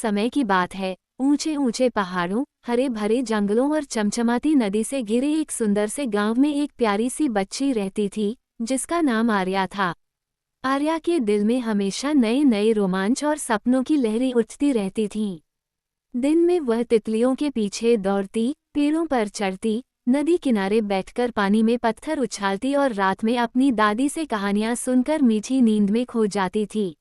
समय की बात है। ऊंचे ऊंचे पहाड़ों, हरे भरे जंगलों और चमचमाती नदी से घिरे एक सुंदर से गांव में एक प्यारी सी बच्ची रहती थी, जिसका नाम आर्या था। आर्या के दिल में हमेशा नए नए रोमांच और सपनों की लहरें उठती रहती थीं। दिन में वह तितलियों के पीछे दौड़ती, पेड़ों पर चढ़ती, नदी किनारे बैठकर पानी में पत्थर उछालती और रात में अपनी दादी से कहानियां सुनकर मीठी नींद में खो जाती थी।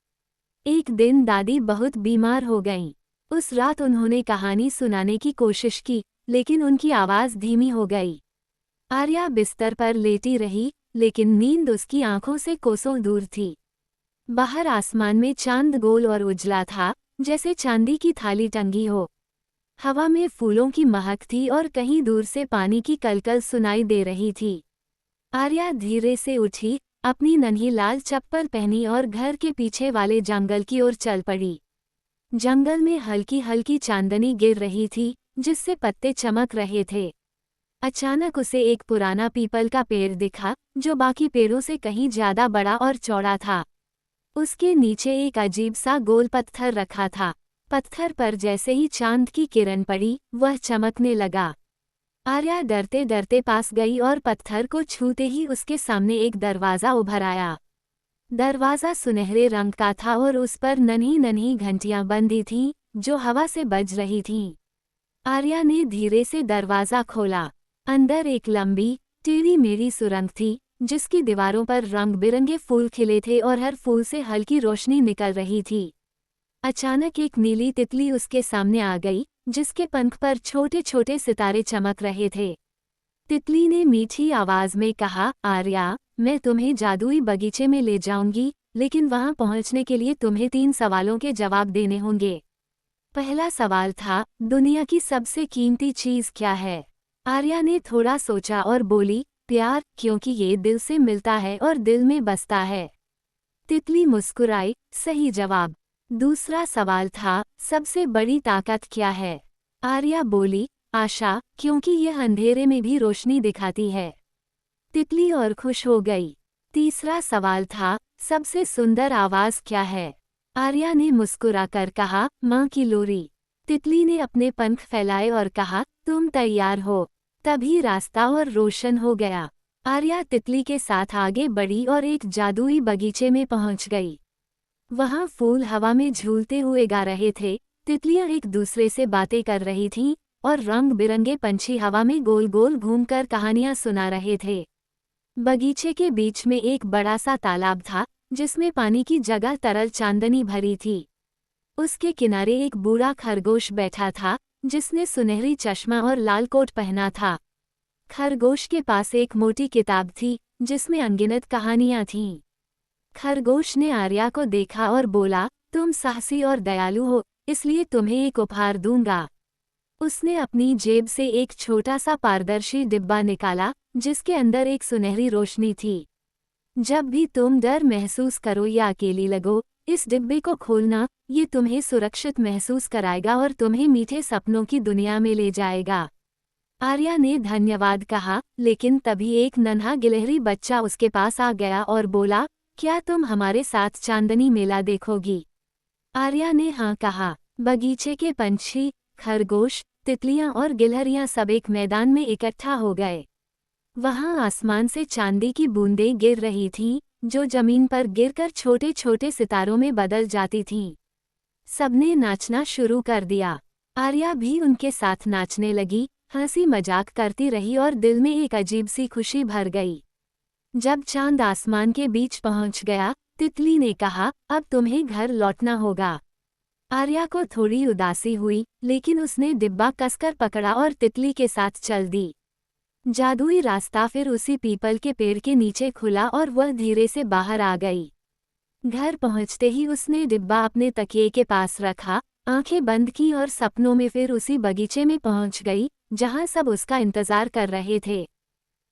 एक दिन दादी बहुत बीमार हो गईं। उस रात उन्होंने कहानी सुनाने की कोशिश की, लेकिन उनकी आवाज़ धीमी हो गई। आर्या बिस्तर पर लेटी रही, लेकिन नींद उसकी आंखों से कोसों दूर थी। बाहर आसमान में चांद गोल और उजला था, जैसे चांदी की थाली टंगी हो। हवा में फूलों की महक थी और कहीं दूर से पानी की कलकल सुनाई दे रही थी। आर्या धीरे से उठी, अपनी नन्ही लाल चप्पल पहनी और घर के पीछे वाले जंगल की ओर चल पड़ी। जंगल में हल्की हल्की चांदनी गिर रही थी, जिससे पत्ते चमक रहे थे। अचानक उसे एक पुराना पीपल का पेड़ दिखा, जो बाकी पेड़ों से कहीं ज्यादा बड़ा और चौड़ा था। उसके नीचे एक अजीब सा गोल पत्थर रखा था। पत्थर पर जैसे ही चांद की किरण पड़ी, वह चमकने लगा। आर्या डरते डरते पास गई और पत्थर को छूते ही उसके सामने एक दरवाज़ा उभर आया। दरवाज़ा सुनहरे रंग का था और उस पर नन्ही नन्ही घंटियां बंधी थीं, जो हवा से बज रही थीं। आर्या ने धीरे से दरवाज़ा खोला। अंदर एक लंबी, टेढ़ी मेढ़ी सुरंग थी, जिसकी दीवारों पर रंग बिरंगे फूल खिले थे और हर फूल से हल्की रोशनी निकल रही थी। अचानक एक नीली तितली उसके सामने आ गई, जिसके पंख पर छोटे छोटे सितारे चमक रहे थे। तितली ने मीठी आवाज में कहा, आर्या, मैं तुम्हें जादुई बगीचे में ले जाऊंगी, लेकिन वहां पहुंचने के लिए तुम्हें 3 सवालों के जवाब देने होंगे। पहला सवाल था, दुनिया की सबसे कीमती चीज क्या है? आर्या ने थोड़ा सोचा और बोली, प्यार, क्योंकि ये दिल से मिलता है और दिल में बसता है। तितली मुस्कुराई, सही जवाब। दूसरा सवाल था, सबसे बड़ी ताकत क्या है? आर्या बोली, आशा, क्योंकि यह अंधेरे में भी रोशनी दिखाती है। तितली और खुश हो गई। तीसरा सवाल था, सबसे सुंदर आवाज क्या है? आर्या ने मुस्कुराकर कहा, माँ की लोरी। तितली ने अपने पंख फैलाए और कहा, तुम तैयार हो। तभी रास्ता और रोशन हो गया। आर्या तितली के साथ आगे बढ़ी और एक जादुई बगीचे में पहुंच गई। वहां फूल हवा में झूलते हुए गा रहे थे, तितलियां एक दूसरे से बातें कर रही थीं और रंग बिरंगे पंछी हवा में गोल गोल घूमकर कहानियां सुना रहे थे। बगीचे के बीच में एक बड़ा सा तालाब था, जिसमें पानी की जगह तरल चांदनी भरी थी। उसके किनारे एक बूढ़ा खरगोश बैठा था, जिसने सुनहरी चश्मा और लाल कोट पहना था। खरगोश के पास एक मोटी किताब थी, जिसमें अनगिनत कहानियां थीं। खरगोश ने आर्या को देखा और बोला, तुम साहसी और दयालु हो, इसलिए तुम्हें एक उपहार दूंगा। उसने अपनी जेब से एक छोटा सा पारदर्शी डिब्बा निकाला, जिसके अंदर एक सुनहरी रोशनी थी। जब भी तुम डर महसूस करो या अकेली लगो, इस डिब्बे को खोलना, ये तुम्हें सुरक्षित महसूस कराएगा और तुम्हें मीठे सपनों की दुनिया में ले जाएगा। आर्या ने धन्यवाद कहा, लेकिन तभी एक नन्हा गिलहरी बच्चा उसके पास आ गया और बोला, क्या तुम हमारे साथ चांदनी मेला देखोगी? आर्या ने हाँ कहा। बगीचे के पंछी, खरगोश, तितलियां और गिलहरियां सब एक मैदान में इकट्ठा हो गए। वहां आसमान से चांदी की बूंदें गिर रही थीं, जो जमीन पर गिरकर छोटे छोटे सितारों में बदल जाती थीं। सबने नाचना शुरू कर दिया। आर्या भी उनके साथ नाचने लगी, हंसी मजाक करती रही और दिल में एक अजीब सी खुशी भर गई। जब चांद आसमान के बीच पहुंच गया, तितली ने कहा, अब तुम्हें घर लौटना होगा। आर्या को थोड़ी उदासी हुई, लेकिन उसने डिब्बा कसकर पकड़ा और तितली के साथ चल दी। जादुई रास्ता फिर उसी पीपल के पेड़ के नीचे खुला और वह धीरे से बाहर आ गई। घर पहुंचते ही उसने डिब्बा अपने तकिए के पास रखा, आंखें बंद की और सपनों में फिर उसी बगीचे में पहुंच गई, जहां सब उसका इंतजार कर रहे थे।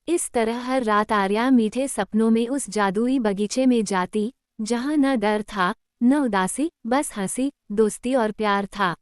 इस तरह हर रात आर्या मीठे सपनों में उस जादुई बगीचे में जाती, जहां न डर था, न उदासी, बस हंसी, दोस्ती और प्यार था।